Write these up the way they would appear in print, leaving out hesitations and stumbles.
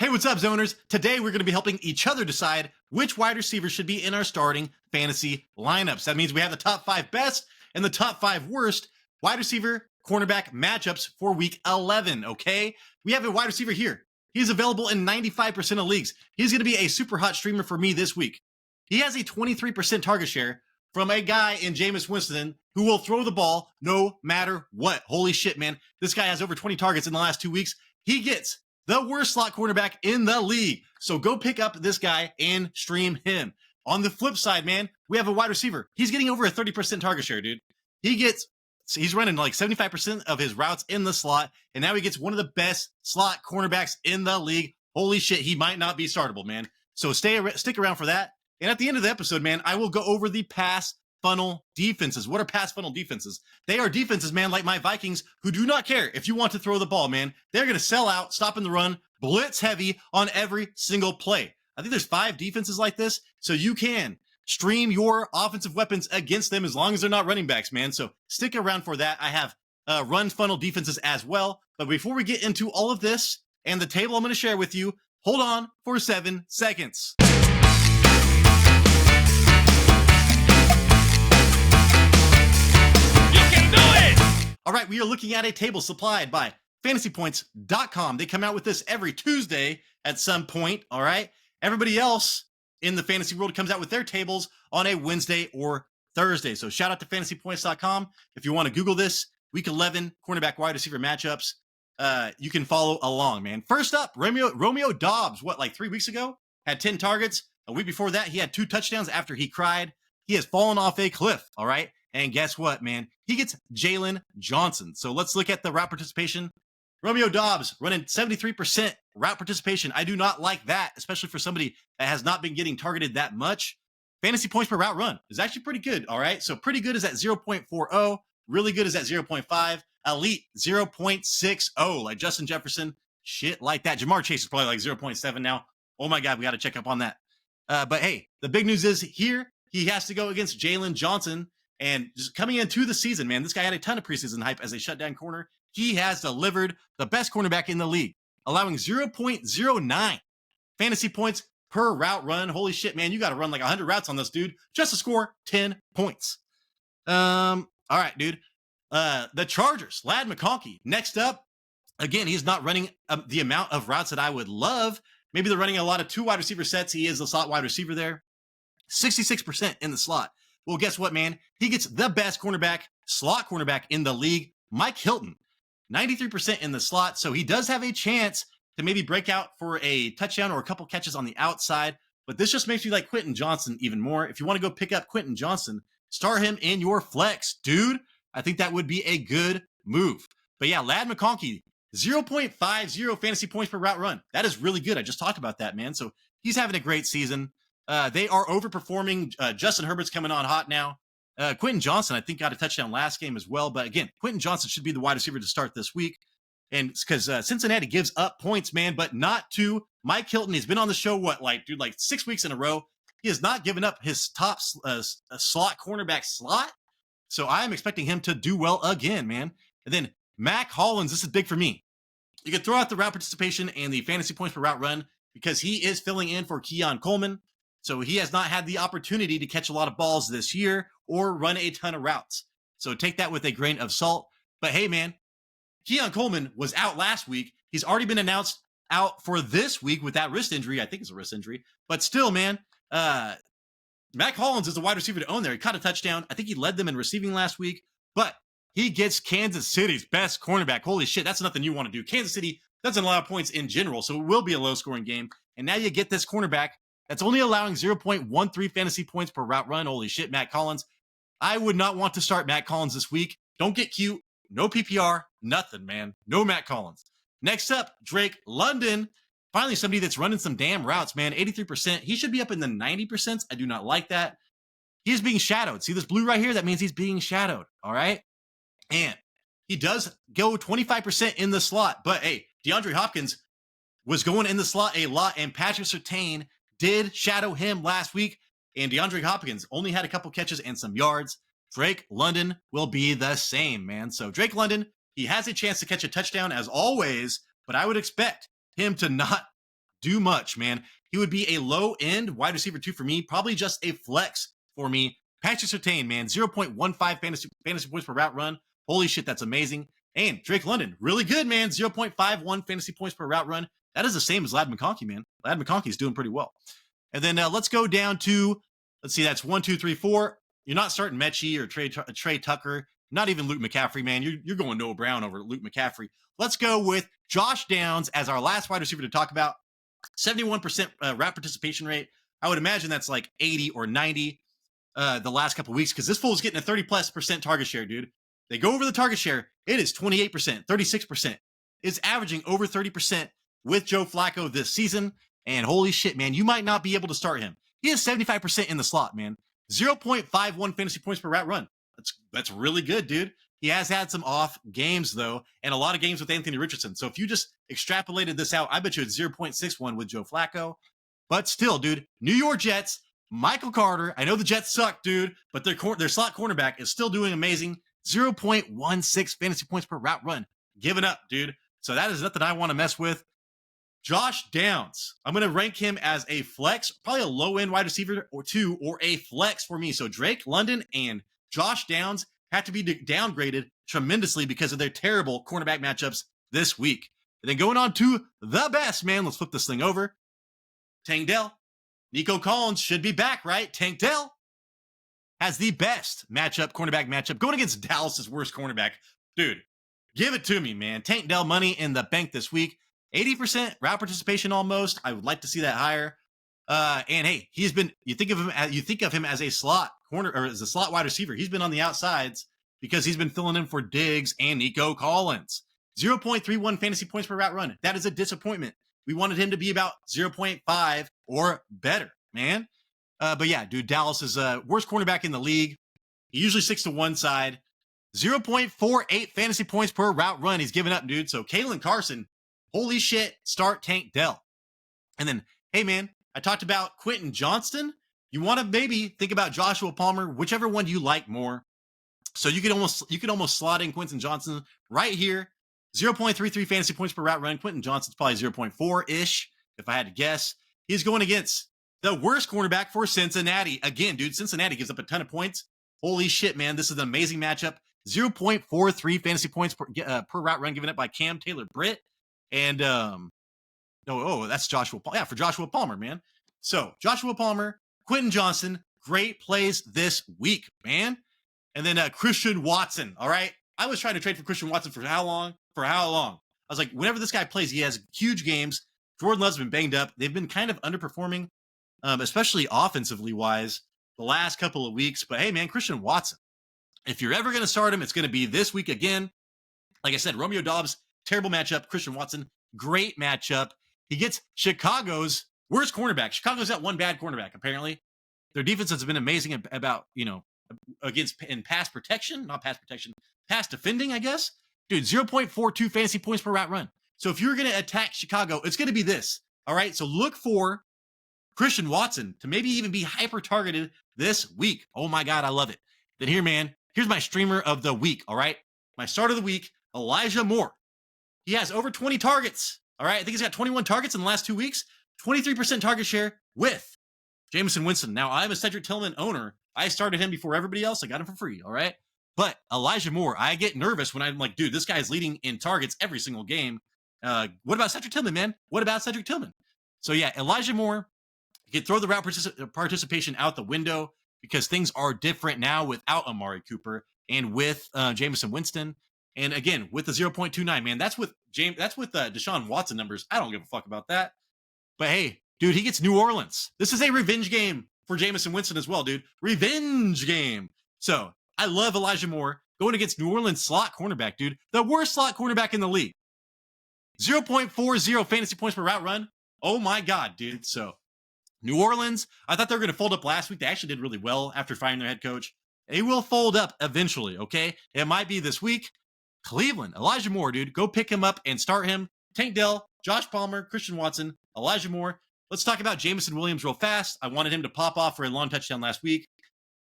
Hey, what's up, zoners? Today we're going to be helping each other decide which wide receiver should be in our starting fantasy lineups. That means we have the top 5 best and the top 5 worst wide receiver cornerback matchups for week 11, okay? We have a wide receiver here. He's available in 95% of leagues. He's going to be a super hot streamer for me this week. He has a 23% target share from a guy in Jameis Winston who will throw the ball no matter what. Holy shit, man. This guy has over 20 targets in the last 2 weeks. He gets the worst slot cornerback in the league. So go pick up this guy and stream him. On the flip side, man, we have a wide receiver. He's getting over a 30% target share, dude. He's running like 75% of his routes in the slot, and now he gets one of the best slot cornerbacks in the league. Holy shit, he might not be startable, man. So stick around for that. And at the end of the episode, man, I will go over the pass funnel defenses. What are pass funnel defenses? They are defenses, man, like my Vikings, who do not care if you want to throw the ball, man. They're going to sell out, stopping the run, blitz heavy on every single play. I think there's 5 defenses like this, so you can stream your offensive weapons against them as long as they're not running backs, man. So stick around for that. I have run funnel defenses as well. But before we get into all of this and the table I'm going to share with you, hold on for 7 seconds. All right, we are looking at a table supplied by fantasypoints.com. They come out with this every Tuesday at some point, all right? Everybody else in the fantasy world comes out with their tables on a Wednesday or Thursday. So shout out to fantasypoints.com. If you want to Google this, week 11 cornerback wide receiver matchups, you can follow along, man. First up, Romeo Doubs, like 3 weeks ago, had 10 targets. A week before that, he had 2 touchdowns after he cried. He has fallen off a cliff, all right? And guess what, man? He gets Jalen Johnson. So let's look at the route participation. Romeo Doubs running 73% route participation. I do not like that, especially for somebody that has not been getting targeted that much. Fantasy points per route run is actually pretty good, all right? So pretty good is at 0.40. Really good is at 0.5. Elite, 0.60, like Justin Jefferson. Shit like that. Jamar Chase is probably like 0.7 now. Oh my God, we got to check up on that. But hey, the big news is here, he has to go against Jalen Johnson. And just coming into the season, man, this guy had a ton of preseason hype as a shutdown corner. He has delivered the best cornerback in the league, allowing 0.09 fantasy points per route run. Holy shit, man, you got to run like 100 routes on this dude just to score 10 points. All right, dude. The Chargers, Ladd McConkey. Next up, again, he's not running the amount of routes that I would love. Maybe they're running a lot of 2 wide receiver sets. He is the slot wide receiver there. 66% in the slot. Well, guess what, man? He gets the best slot cornerback in the league, Mike Hilton. 93% in the slot, so he does have a chance to maybe break out for a touchdown or a couple catches on the outside, but this just makes me like Quentin Johnson even more. If you want to go pick up Quentin Johnson, start him in your flex, dude. I think that would be a good move. But yeah, Ladd McConkey, 0.50 fantasy points per route run. That is really good. I just talked about that, man. So he's having a great season. They are overperforming. Justin Herbert's coming on hot now. Quentin Johnson, I think, got a touchdown last game as well. But again, Quentin Johnson should be the wide receiver to start this week. And it's because Cincinnati gives up points, man, but not to Mike Hilton. He's been on the show, like 6 weeks in a row. He has not given up his top slot cornerback slot. So I am expecting him to do well again, man. And then Mac Hollins, this is big for me. You can throw out the route participation and the fantasy points per route run because he is filling in for Keon Coleman. So he has not had the opportunity to catch a lot of balls this year or run a ton of routes. So take that with a grain of salt. But hey, man, Keon Coleman was out last week. He's already been announced out for this week with that wrist injury. I think it's a wrist injury. But still, man, Mac Hollins is a wide receiver to own there. He caught a touchdown. I think he led them in receiving last week. But he gets Kansas City's best cornerback. Holy shit, that's nothing you want to do. Kansas City doesn't allow points in general, so it will be a low-scoring game. And now you get this cornerback that's only allowing 0.13 fantasy points per route run. Holy shit, Matt Collins. I would not want to start Matt Collins this week. Don't get cute. No PPR. Nothing, man. No Matt Collins. Next up, Drake London. Finally, somebody that's running some damn routes, man. 83%. He should be up in the 90%. I do not like that. He is being shadowed. See this blue right here? That means he's being shadowed, all right? And he does go 25% in the slot. But, hey, DeAndre Hopkins was going in the slot a lot, and Patrick Surtain did shadow him last week, and DeAndre Hopkins only had a couple catches and some yards. Drake London will be the same, man. So Drake London, he has a chance to catch a touchdown as always, but I would expect him to not do much, man. He would be a low end wide receiver 2 for me, probably just a flex for me. Patrick Surtain, man, 0.15 fantasy points per route run. Holy shit, that's amazing. And Drake London, really good, man. 0.51 fantasy points per route run. That is the same as Ladd McConkey, man. Ladd McConkey is doing pretty well. And then let's go down to, let's see, that's 1, 2, 3, 4. You're not starting Mechie or Trey Tucker, not even Luke McCaffrey, man. You're going Noah Brown over Luke McCaffrey. Let's go with Josh Downs as our last wide receiver to talk about. 71% route participation rate. I would imagine that's like 80 or 90 the last couple weeks, because this fool's getting a 30+% target share, dude. They go over the target share. It is 28%, 36%. It's averaging over 30% with Joe Flacco this season. And holy shit, man, you might not be able to start him. He is 75% in the slot, man. 0.51 fantasy points per route run. That's really good, dude. He has had some off games, though, and a lot of games with Anthony Richardson. So if you just extrapolated this out, I bet you it's 0.61 with Joe Flacco. But still, dude, New York Jets, Michael Carter. I know the Jets suck, dude, but their slot cornerback is still doing amazing. 0.16 fantasy points per route run. Giving up, dude. So that is nothing I want to mess with. Josh Downs, I'm going to rank him as a flex, probably a low-end wide receiver or 2, or a flex for me. So Drake London and Josh Downs have to be downgraded tremendously because of their terrible cornerback matchups this week. And then going on to the best, man, let's flip this thing over. Tank Dell. Nico Collins should be back, right? Tank Dell has the best cornerback matchup, going against Dallas's worst cornerback. Dude, give it to me, man. Tank Dell money in the bank this week. 80% route participation almost. I would like to see that higher. And hey, you think of him as a slot corner, or as a slot wide receiver. He's been on the outsides because he's been filling in for Diggs and Nico Collins. 0.31 fantasy points per route run. That is a disappointment. We wanted him to be about 0.5 or better, man. But yeah, dude, Dallas is worst cornerback in the league. He usually sticks to one side. 0.48 fantasy points per route run. He's giving up, dude. So Kalen Carson, holy shit, start Tank Dell. And then, hey, man, I talked about Quentin Johnston. You want to maybe think about Joshua Palmer, whichever one you like more. So you could almost slot in Quentin Johnston right here. 0.33 fantasy points per route run. Quentin Johnston's probably 0.4-ish, if I had to guess. He's going against the worst cornerback for Cincinnati. Again, dude, Cincinnati gives up a ton of points. Holy shit, man. This is an amazing matchup. 0.43 fantasy points per route run given up by Cam Taylor-Britt. And, that's Joshua Palmer. Yeah, for Joshua Palmer, man. So, Joshua Palmer, Quentin Johnston, great plays this week, man. And then Christian Watson, all right? I was trying to trade for Christian Watson for how long? I was like, whenever this guy plays, he has huge games. Jordan Love's been banged up. They've been kind of underperforming, especially offensively wise, the last couple of weeks. But hey, man, Christian Watson, if you're ever going to start him, it's going to be this week again. Like I said, Romeo Doubs, terrible matchup. Christian Watson, great matchup. He gets Chicago's worst cornerback. Chicago's got one bad cornerback, apparently. Their defense has been amazing about, pass defending, I guess. Dude, 0.42 fantasy points per route run. So if you're going to attack Chicago, it's going to be this. All right. So look for Christian Watson to maybe even be hyper targeted this week. Oh my God, I love it. Then here's my streamer of the week. All right. My start of the week, Elijah Moore. He has over 20 targets. All right. I think he's got 21 targets in the last 2 weeks, 23% target share with Jameson Winston. Now, I'm a Cedric Tillman owner. I started him before everybody else. I got him for free. All right. But Elijah Moore, I get nervous when I'm like, dude, this guy's leading in targets every single game. What about Cedric Tillman, man? What about Cedric Tillman? So yeah, Elijah Moore, you can throw the route participation out the window because things are different now without Amari Cooper and with Jameson Winston. And again, with the 0.29, man, that's with Deshaun Watson numbers. I don't give a fuck about that. But hey, dude, he gets New Orleans. This is a revenge game for Jameson Winston as well, dude. Revenge game. So I love Elijah Moore going against New Orleans slot cornerback, dude. The worst slot cornerback in the league. 0.40 fantasy points per route run. Oh my God, dude. So New Orleans, I thought they were going to fold up last week. They actually did really well after firing their head coach. They will fold up eventually, okay? It might be this week. Cleveland, Elijah Moore, dude. Go pick him up and start him. Tank Dell, Josh Palmer, Christian Watson, Elijah Moore. Let's talk about Jameson Williams real fast. I wanted him to pop off for a long touchdown last week.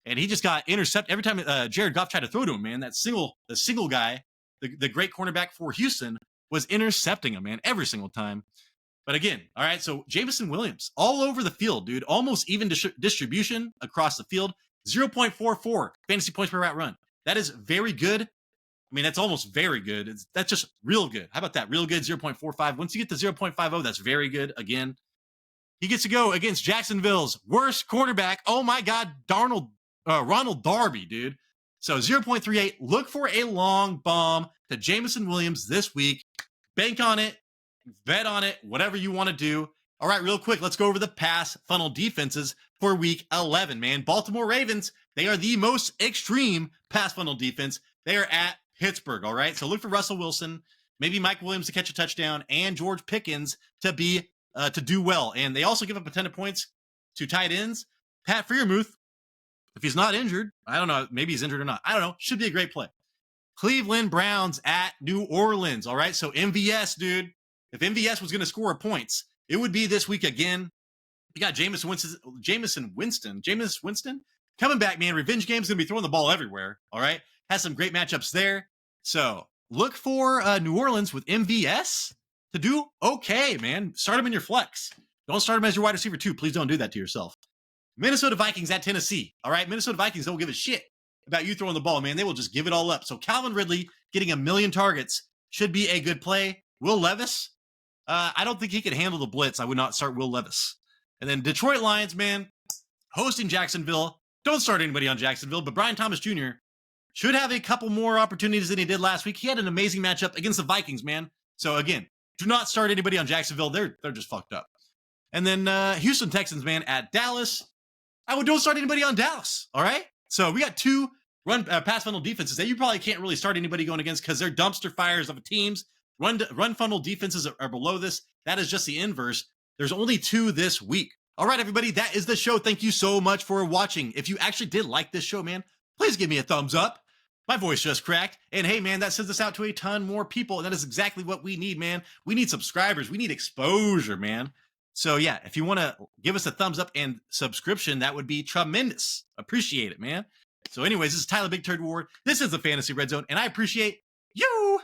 And he just got intercepted every time Jared Goff tried to throw to him, man. The single guy, the great cornerback for Houston, was intercepting him, man, every single time. But again, all right, so Jameson Williams, all over the field, dude. Almost even distribution across the field. 0.44 fantasy points per route run. That is very good. I mean, that's almost very good. That's just real good. How about that? Real good, 0.45. Once you get to 0.50, that's very good. Again, he gets to go against Jacksonville's worst quarterback. Oh my God, Ronald Darby, dude. So 0.38. Look for a long bomb to Jameson Williams this week. Bank on it, bet on it, whatever you want to do. All right, real quick, let's go over the pass funnel defenses for week 11, man. Baltimore Ravens, they are the most extreme pass funnel defense. They are at Pittsburgh, all right? So look for Russell Wilson, maybe Mike Williams to catch a touchdown, and George Pickens to do well. And they also give up a ton of points to tight ends. Pat Freiermuth, if he's not injured, I don't know, maybe he's injured or not. I don't know. Should be a great play. Cleveland Browns at New Orleans, all right? So MVS, dude, if MVS was going to score points, it would be this week again. You got Jameis Winston coming back, man. Revenge game's going to be throwing the ball everywhere, all right? Has some great matchups there. So look for New Orleans with MVS to do okay, man. Start him in your flex. Don't start him as your wide receiver, too. Please don't do that to yourself. Minnesota Vikings at Tennessee, all right? Minnesota Vikings don't give a shit about you throwing the ball, man. They will just give it all up. So Calvin Ridley getting 1 million targets should be a good play. Will Levis, I don't think he could handle the blitz. I would not start Will Levis. And then Detroit Lions, man, hosting Jacksonville. Don't start anybody on Jacksonville, but Brian Thomas Jr. should have a couple more opportunities than he did last week. He had an amazing matchup against the Vikings, man. So again, do not start anybody on Jacksonville. They're just fucked up. And then Houston Texans, man, at Dallas. Don't start anybody on Dallas, all right? So we got two pass funnel defenses that you probably can't really start anybody going against because they're dumpster fires of teams. Run funnel defenses are below this. That is just the inverse. There's only 2 this week. All right, everybody, that is the show. Thank you so much for watching. If you actually did like this show, man, please give me a thumbs up. My voice just cracked. And hey, man, that sends us out to a ton more people. And that is exactly what we need, man. We need subscribers. We need exposure, man. So yeah, if you want to give us a thumbs up and subscription, that would be tremendous. Appreciate it, man. So anyways, this is Tyler Big Turd Ward. This is the Fantasy Red Zone, and I appreciate you.